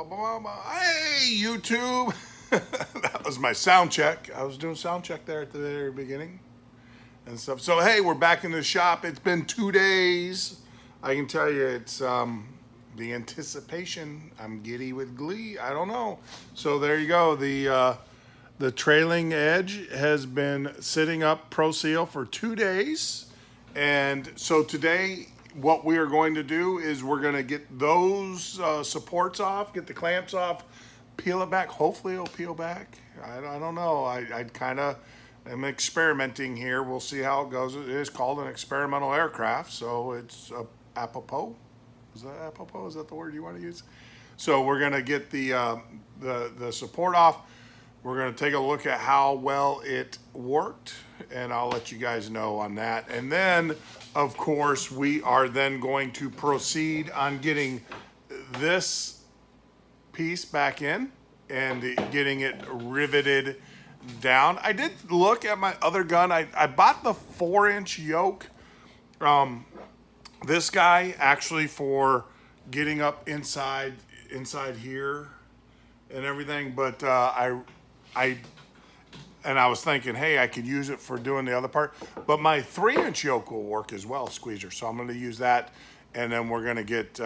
Hey, YouTube. That was my sound check. I was doing sound check there at the very beginning and stuff. So, hey, we're back in the shop. It's been 2 days. I can tell you it's the anticipation. I'm giddy with glee. I don't know. So there you go. The trailing edge has been sitting up ProSeal for 2 days. And so today, what we are going to do is we're going to get those supports off, get the clamps off, peel it back. Hopefully it'll peel back. I don't know. I kind of am experimenting here. We'll see how it goes. It is called an experimental aircraft, so it's apropos. Is that apropos? Is that the word you want to use? So we're going to get the support off. We're going to take a look at how well it worked, and I'll let you guys know on that. And then, of course, we are then going to proceed on getting this piece back in and getting it riveted down. I did look at my other gun. I bought the 4-inch yoke. This guy actually for getting up inside here and everything, but I was thinking, hey, I could use it for doing the other part, but my 3-inch yoke will work as well, squeezer. So I'm going to use that, and then we're going to get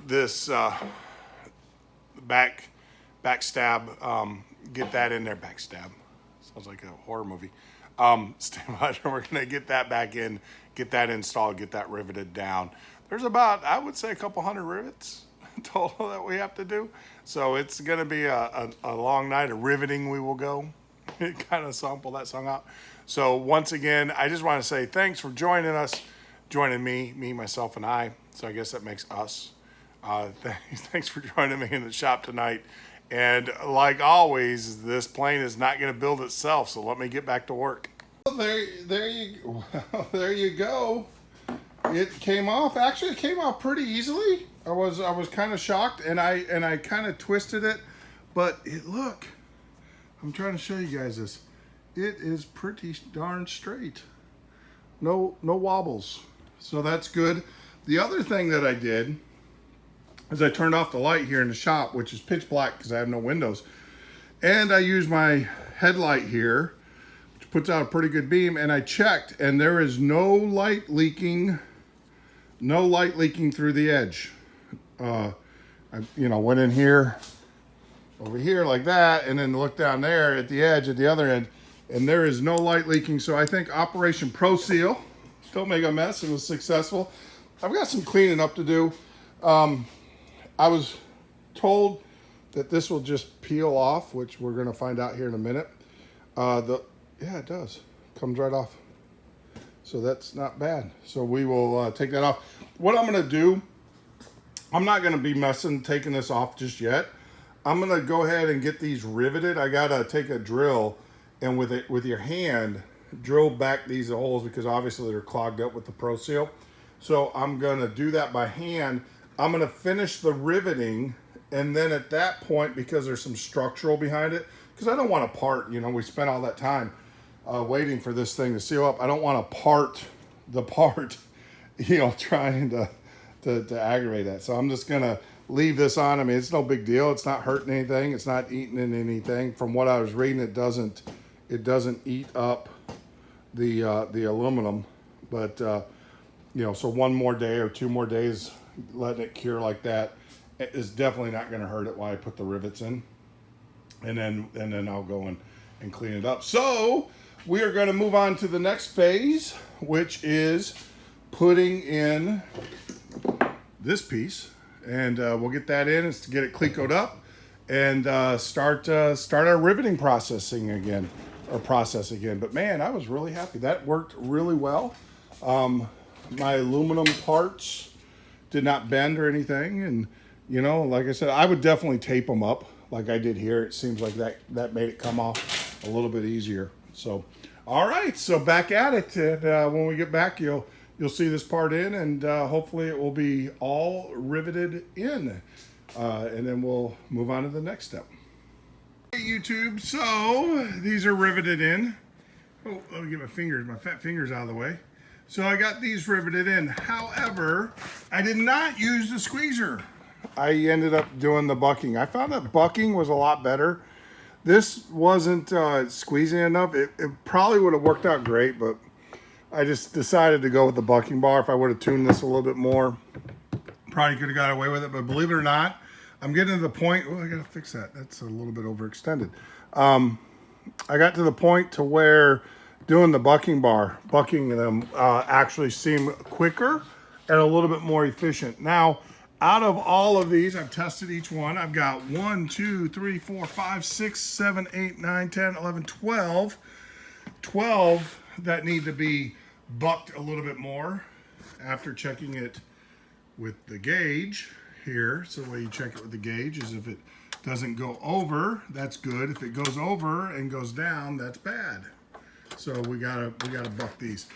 this back stab, get that in there. Backstab sounds like a horror movie. We're going to get that back in, get that installed, get that riveted down. There's about, I would say, a couple hundred rivets total that we have to do. So it's going to be a long night of riveting. We will go kind of sample that song out. So once again, I just want to say thanks for joining us, joining me, myself, and I. So I guess that makes us. Thanks for joining me in the shop tonight. And like always, this plane is not going to build itself. So let me get back to work. There you go. It came off. Actually, it came off pretty easily. I was kind of shocked, and I kind of twisted it, but look, I'm trying to show you guys this. It is pretty darn straight. No wobbles. So that's good. The other thing that I did is I turned off the light here in the shop, which is pitch black because I have no windows, and I used my headlight here, which puts out a pretty good beam, and I checked, and there is no light leaking through the edge. I went in here, over here like that, and then looked down there at the edge at the other end, and there is no light leaking. So I think Operation ProSeal, don't make a mess, it was successful. I've got some cleaning up to do. I was told that this will just peel off, which we're going to find out here in a minute. Yeah, it does. Comes right off. So that's not bad. So we will take that off. What I'm going to do, I'm not going to be taking this off just yet. I'm going to go ahead and get these riveted. I got to take a drill and with your hand, drill back these holes because obviously they're clogged up with the ProSeal. So I'm going to do that by hand. I'm going to finish the riveting, and then at that point, because there's some structural behind it, because I don't want to part, we spent all that time waiting for this thing to seal up. I don't want to part the part, trying to aggravate that. So I'm just going to leave this on. I mean, it's no big deal. It's not hurting anything. It's not eating in anything. From what I was reading, it doesn't eat up the aluminum. But, so one more day or 2 more days, letting it cure like that is definitely not going to hurt it while I put the rivets in. And then I'll go and clean it up. So we are going to move on to the next phase, which is putting in this piece, and we'll get that in to get it clecoed up and start our riveting process again. But man, I was really happy. That worked really well. My aluminum parts did not bend or anything, and like I said, I would definitely tape them up like I did here. It seems like that made it come off a little bit easier. So all right, so back at it, and when we get back, you'll see this part in, and hopefully it will be all riveted in, and then we'll move on to the next step. Hey YouTube, so these are riveted in. Oh, let me get my fat fingers out of the way. So I got these riveted in. However, I did not use the squeezer. I ended up doing the bucking. I found that bucking was a lot better. This wasn't squeezing enough. It probably would have worked out great, but I just decided to go with the bucking bar. If I would have tuned this a little bit more, probably could have got away with it. But believe it or not, I'm getting to the point. Oh, I gotta fix that. That's a little bit overextended. I got to the point to where doing the bucking them actually seem quicker and a little bit more efficient. Now, out of all of these, I've tested each one. I've got 1, 2, 3, 4, 5, 6, 7, 8, 9, 10, 11, 12. 12 that need to be bucked a little bit more after checking it with the gauge here. So the way you check it with the gauge is if it doesn't go over, that's good. If it goes over and goes down, that's bad. So we gotta buck these.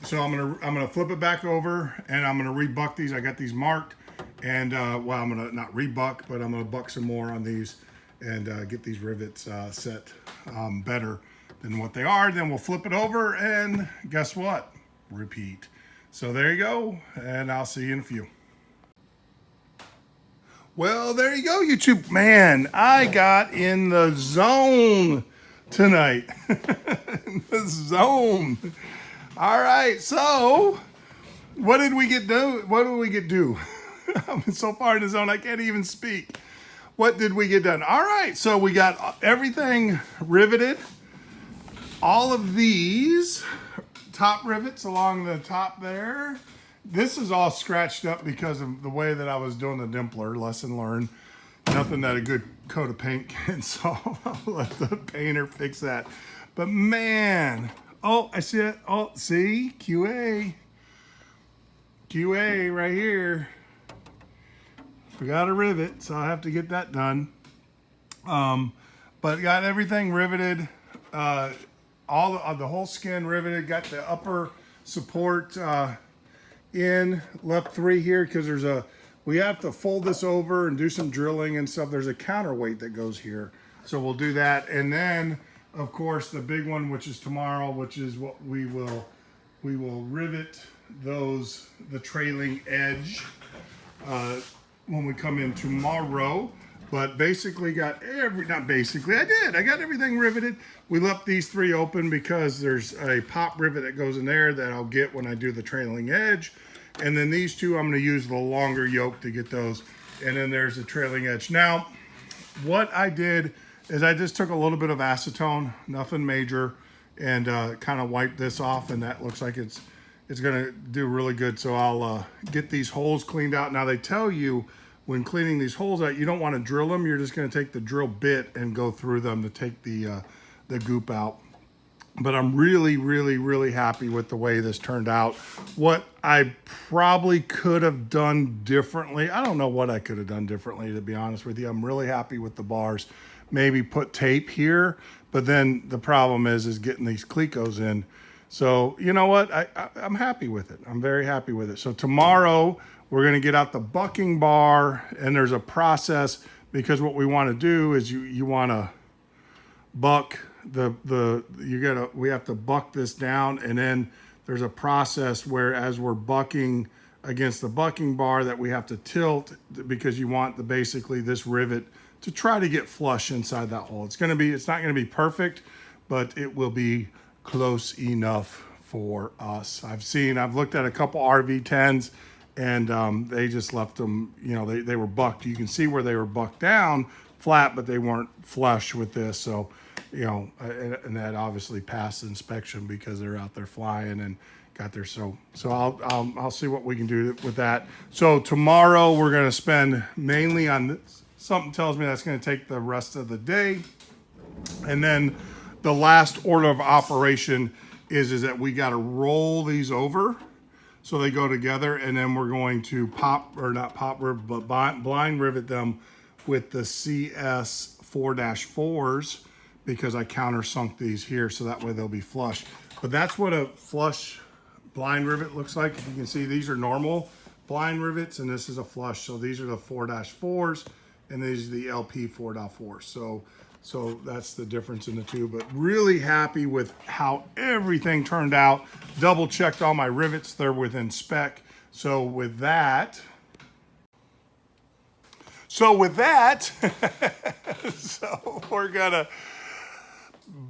So I'm gonna flip it back over and I'm gonna rebuck these. I got these marked, and well, I'm gonna not rebuck, but I'm gonna buck some more on these and get these rivets set better than what they are. Then we'll flip it over and guess what? Repeat. So there you go, and I'll see you in a few. Well, there you go, YouTube. Man, I got in the zone tonight. In the zone. All right, so what did we get do? What did we get do? I'm so far in the zone, I can't even speak. What did we get done? All right, so we got everything riveted. All of these top rivets along the top there. This is all scratched up because of the way that I was doing the dimpler. Lesson learned. Nothing that a good coat of paint can solve. I'll let the painter fix that. But man, oh, I see it. Oh, see, QA right here. Forgot a rivet, so I have to get that done. But got everything riveted. All of the whole skin riveted. Got the upper support in. Left 3 here because there's a. We have to fold this over and do some drilling and stuff. There's a counterweight that goes here, so we'll do that. And then, of course, the big one, which is tomorrow, which is what we will rivet the trailing edge when we come in tomorrow. But basically got not basically, I got everything riveted. We left these 3 open because there's a pop rivet that goes in there that I'll get when I do the trailing edge. And then these 2, I'm gonna use the longer yoke to get those. And then there's the trailing edge. Now, what I did is I just took a little bit of acetone, nothing major, and kind of wiped this off, and that looks like it's gonna do really good. So I'll get these holes cleaned out. Now they tell you when cleaning these holes out, you don't want to drill them. You're just going to take the drill bit and go through them to take the goop out. But I'm really, really, really happy with the way this turned out. What I probably could have done differently, I don't know what I could have done differently, to be honest with you. I'm really happy with the bars. Maybe put tape here, but then the problem is getting these clecos in. So you know what? I'm happy with it. I'm very happy with it. So tomorrow, we're going to get out the bucking bar, and there's a process, because what we want to do is you want to buck we have to buck this down, and then there's a process where as we're bucking against the bucking bar that we have to tilt, because you want basically this rivet to try to get flush inside that hole. It's not going to be perfect, but it will be close enough for us. I've looked at a couple RV10s, and they just left them, they were bucked. You can see where they were bucked down flat, but they weren't flush with this. So, and that obviously passed inspection because they're out there flying and got there. So I'll see what we can do with that. So tomorrow we're going to spend mainly on this. Something tells me that's going to take the rest of the day. And then the last order of operation is that we got to roll these over so they go together, and then we're going to blind rivet them with the CS 4-4s, because I countersunk these here, so that way they'll be flush. But that's what a flush blind rivet looks like. If you can see, these are normal blind rivets, and this is a flush. So these are the 4-4s, and these are the LP 4.4s. So that's the difference in the two. But really happy with how everything turned out. Double checked all my rivets. They're within spec. So with that, So with that, so we're gonna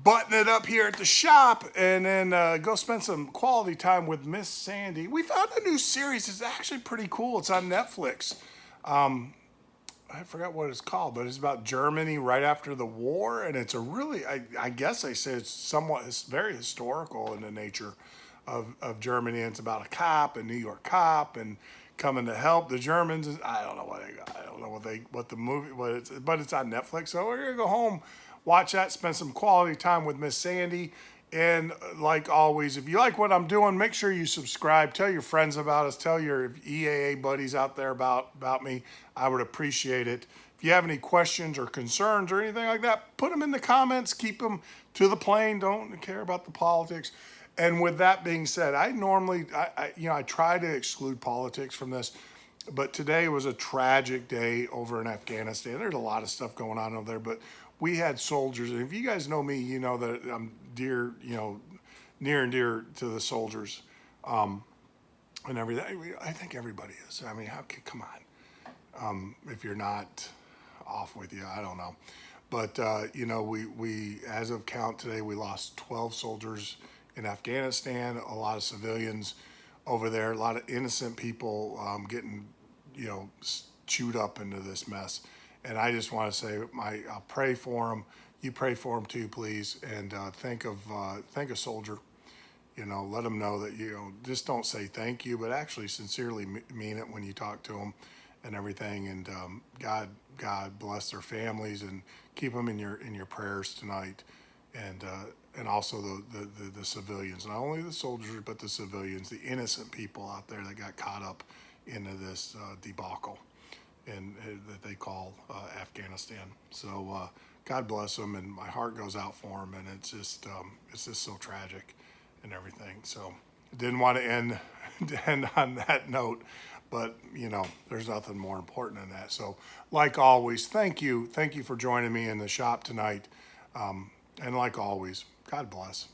button it up here at the shop and then go spend some quality time with Miss Sandy. We found a new series. It's actually pretty cool. It's on Netflix. I forgot what it's called, but it's about Germany right after the war, and it's a really, I guess they say it's very historical in the nature of Germany. And it's about a cop, a New York cop, and coming to help the Germans. I don't know what the movie, but it's on Netflix. So we're gonna go home, watch that, spend some quality time with Miss Sandy. And like always, if you like what I'm doing, make sure you subscribe. Tell your friends about us. Tell your EAA buddies out there about me. I would appreciate it. If you have any questions or concerns or anything like that, put them in the comments. Keep them to the plane. Don't care about the politics. And with that being said, I try to exclude politics from this, but today was a tragic day over in Afghanistan. There's a lot of stuff going on over there, but we had soldiers, and if you guys know me, you know that I'm near and dear to the soldiers, and everything. I think everybody is. I mean, come on. If you're not off with you, I don't know. But we as of count today, we lost 12 soldiers in Afghanistan, a lot of civilians over there, a lot of innocent people getting, chewed up into this mess. And I just want to say, I'll pray for them. You pray for them too, please. And think of a soldier. Let them know that just don't say thank you, but actually sincerely mean it when you talk to them and everything. And God bless their families and keep them in your prayers tonight. And also the civilians, not only the soldiers, but the civilians, the innocent people out there that got caught up into this debacle and that they call Afghanistan. So God bless them, and my heart goes out for them, and it's just so tragic and everything. So didn't want to end on that note, but there's nothing more important than that. So like always, thank you for joining me in the shop tonight, and like always, God bless.